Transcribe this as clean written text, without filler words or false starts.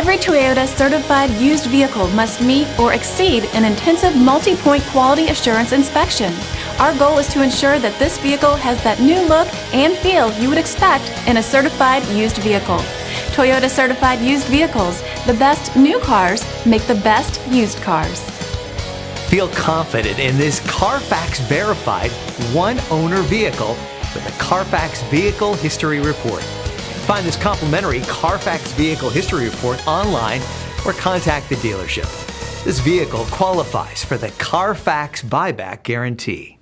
Every Toyota certified used vehicle must meet or exceed an intensive multi-point quality assurance inspection. Our goal is to ensure that this vehicle has that new look and feel you would expect in a certified used vehicle. Toyota certified used vehicles, the best new cars make the best used cars. Feel confident in this Carfax verified one-owner vehicle with a Carfax Vehicle History Report. Find this complimentary Carfax Vehicle History Report online or contact the dealership. This vehicle qualifies for the Carfax Buyback Guarantee.